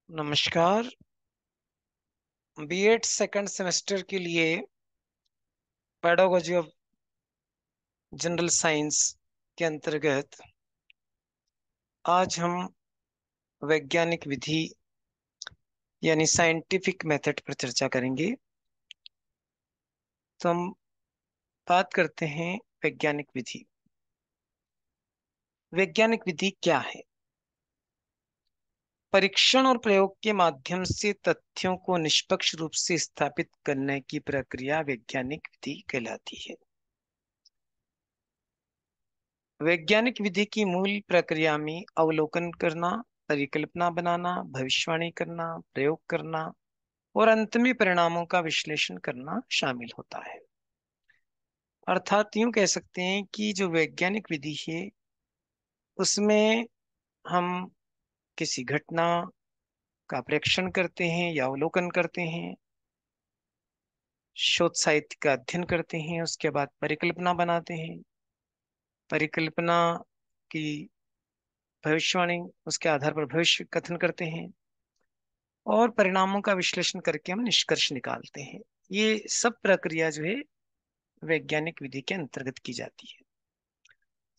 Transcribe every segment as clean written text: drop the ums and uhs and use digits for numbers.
नमस्कार। BEd second semester के लिए पेडागोजी ऑफ जनरल साइंस के अंतर्गत आज हम वैज्ञानिक विधि यानी साइंटिफिक मेथड पर चर्चा करेंगे। तो हम बात करते हैं वैज्ञानिक विधि। वैज्ञानिक विधि क्या है? परीक्षण और प्रयोग के माध्यम से तथ्यों को निष्पक्ष रूप से स्थापित करने की प्रक्रिया वैज्ञानिक विधि कहलाती है। वैज्ञानिक विधि की मूल प्रक्रिया में अवलोकन करना, परिकल्पना बनाना, भविष्यवाणी करना, प्रयोग करना और अंत में परिणामों का विश्लेषण करना शामिल होता है। अर्थात यूं कह सकते हैं कि जो वैज्ञानिक विधि है उसमें हम किसी घटना का प्रेक्षण करते हैं या अवलोकन करते हैं, शोध साहित्य का अध्ययन करते हैं, उसके बाद परिकल्पना बनाते हैं, परिकल्पना की भविष्यवाणी, उसके आधार पर भविष्य कथन करते हैं और परिणामों का विश्लेषण करके हम निष्कर्ष निकालते हैं। ये सब प्रक्रिया जो है वैज्ञानिक विधि के अंतर्गत की जाती है।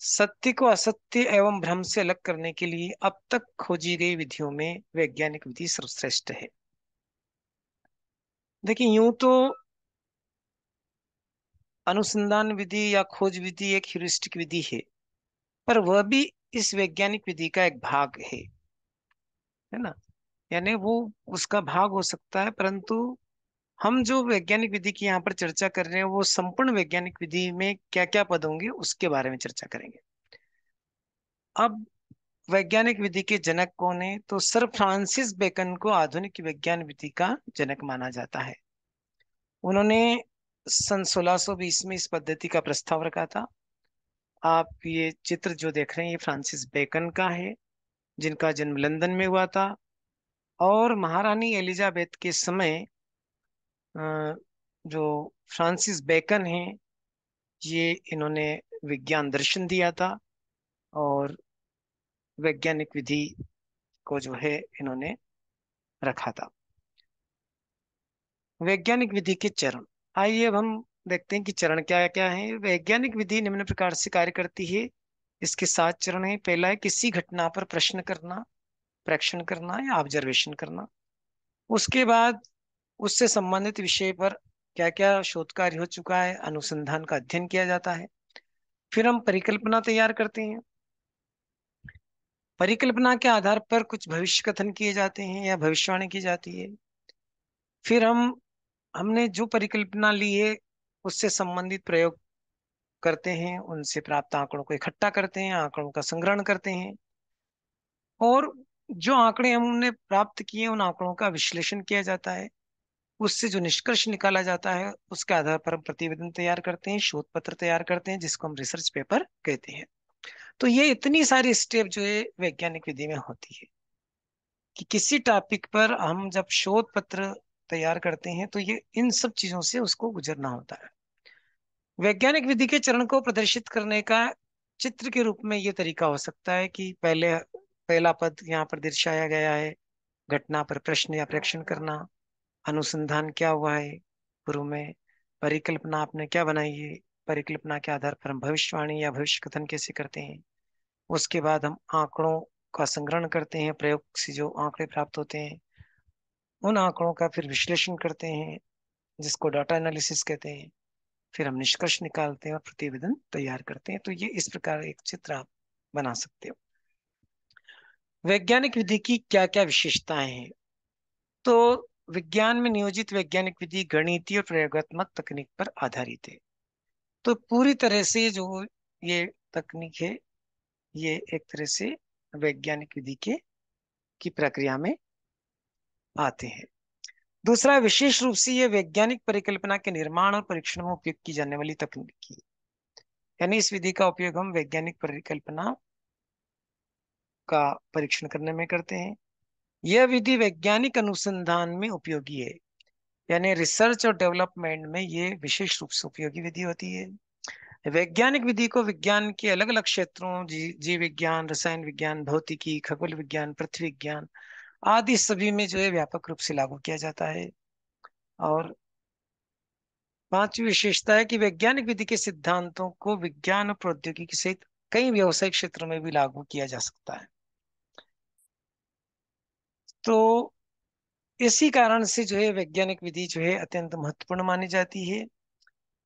सत्य को असत्य एवं भ्रम से अलग करने के लिए अब तक खोजी गई विधियों में वैज्ञानिक विधि सर्वश्रेष्ठ है। देखिए, यूं तो अनुसंधान विधि या खोज विधि एक ह्यूरिस्टिक विधि है, पर वह भी इस वैज्ञानिक विधि का एक भाग है ना। यानी वो उसका भाग हो सकता है, परंतु हम जो वैज्ञानिक विधि की यहाँ पर चर्चा कर रहे हैं वो संपूर्ण वैज्ञानिक विधि में क्या क्या पद होंगे उसके बारे में चर्चा करेंगे। अब वैज्ञानिक विधि के जनक कौन है? तो सर फ्रांसिस बेकन को आधुनिक विज्ञान विधि का जनक माना जाता है। उन्होंने सन 1620 में इस पद्धति का प्रस्ताव रखा था। आप ये चित्र जो देख रहे हैं ये फ्रांसिस बेकन का है, जिनका जन्म लंदन में हुआ था। और महारानी एलिजाबेथ के समय अ, जो फ्रांसिस बेकन है, ये इन्होंने विज्ञान दर्शन दिया था और वैज्ञानिक विधि को जो है इन्होंने रखा था। वैज्ञानिक विधि के चरण, आइए अब हम देखते हैं कि चरण क्या क्या है। वैज्ञानिक विधि निम्न प्रकार से कार्य करती है। इसके 7 चरण है। पहला है किसी घटना पर प्रश्न करना, प्रेक्षण करना या ऑब्जर्वेशन करना। उसके बाद उससे संबंधित विषय पर क्या क्या शोध कार्य हो चुका है, अनुसंधान का अध्ययन किया जाता है। फिर हम परिकल्पना तैयार करते हैं। परिकल्पना के आधार पर कुछ भविष्य कथन किए जाते हैं या भविष्यवाणी की जाती है। फिर हमने जो परिकल्पना ली है उससे संबंधित प्रयोग करते हैं, उनसे प्राप्त आंकड़ों को इकट्ठा करते हैं, आंकड़ों का संग्रहण करते हैं और जो आंकड़े हमने प्राप्त किए उन आंकड़ों का विश्लेषण किया जाता है। उससे जो निष्कर्ष निकाला जाता है उसके आधार पर हम प्रतिवेदन तैयार करते हैं, शोध पत्र तैयार करते हैं, जिसको हम रिसर्च पेपर कहते हैं। तो ये इतनी सारी स्टेप जो है वैज्ञानिक विधि में होती है कि किसी टॉपिक पर हम जब शोध पत्र तैयार करते हैं तो ये इन सब चीजों से उसको गुजरना होता है। वैज्ञानिक विधि के चरण को प्रदर्शित करने का चित्र के रूप में ये तरीका हो सकता है कि पहला पद यहाँ पर दर्शाया गया है, घटना पर प्रश्न या प्रेक्षण करना, अनुसंधान क्या हुआ है पूर्व में, परिकल्पना आपने क्या बनाई है, परिकल्पना के आधार पर हम भविष्यवाणी या भविष्य कथन कैसे करते हैं। उसके बाद हम आंकड़ों का संग्रहण करते हैं, प्रयोग से जो आंकड़े प्राप्त होते हैं उन आंकड़ों का फिर विश्लेषण करते हैं, जिसको डाटा एनालिसिस कहते हैं। फिर हम निष्कर्ष निकालते हैं और प्रतिवेदन तैयार करते हैं। तो ये इस प्रकार एक चित्र आप बना सकते हो। वैज्ञानिक विधि की क्या क्या विशेषताएं हैं? तो विज्ञान में नियोजित वैज्ञानिक विधि गणितीय और प्रयोगात्मक तकनीक पर आधारित है। तो पूरी तरह से जो ये तकनीक है ये एक तरह से वैज्ञानिक विधि के की प्रक्रिया में आते हैं। दूसरा, विशेष रूप से ये वैज्ञानिक परिकल्पना के निर्माण और परीक्षण में उपयोग की जाने वाली तकनीक है। यानी इस विधि का उपयोग हम वैज्ञानिक परिकल्पना का परीक्षण करने में करते हैं। यह विधि वैज्ञानिक अनुसंधान में उपयोगी है, यानी रिसर्च और डेवलपमेंट में ये विशेष रूप से उपयोगी विधि होती है। वैज्ञानिक विधि को विज्ञान के अलग अलग क्षेत्रों जीव विज्ञान, रसायन विज्ञान, भौतिकी, खगोल विज्ञान, पृथ्वी विज्ञान आदि सभी में जो है व्यापक रूप से लागू किया जाता है। और पांचवी विशेषता है कि वैज्ञानिक विधि के सिद्धांतों को विज्ञान और प्रौद्योगिकी सहित कई व्यावसायिक क्षेत्रों में भी लागू किया जा सकता है। तो इसी कारण से जो है वैज्ञानिक विधि जो है अत्यंत महत्वपूर्ण मानी जाती है।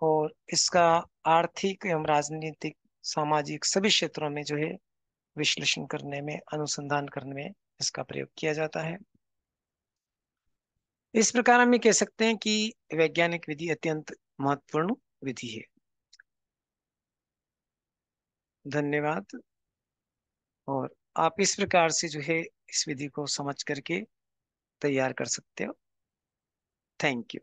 और इसका आर्थिक एवं राजनीतिक, सामाजिक सभी क्षेत्रों में जो है विश्लेषण करने में, अनुसंधान करने में इसका प्रयोग किया जाता है। इस प्रकार हम ये कह सकते हैं कि वैज्ञानिक विधि अत्यंत महत्वपूर्ण विधि है। धन्यवाद। और आप इस प्रकार से जो है इस विधि को समझ करके तैयार कर सकते हो। Thank you.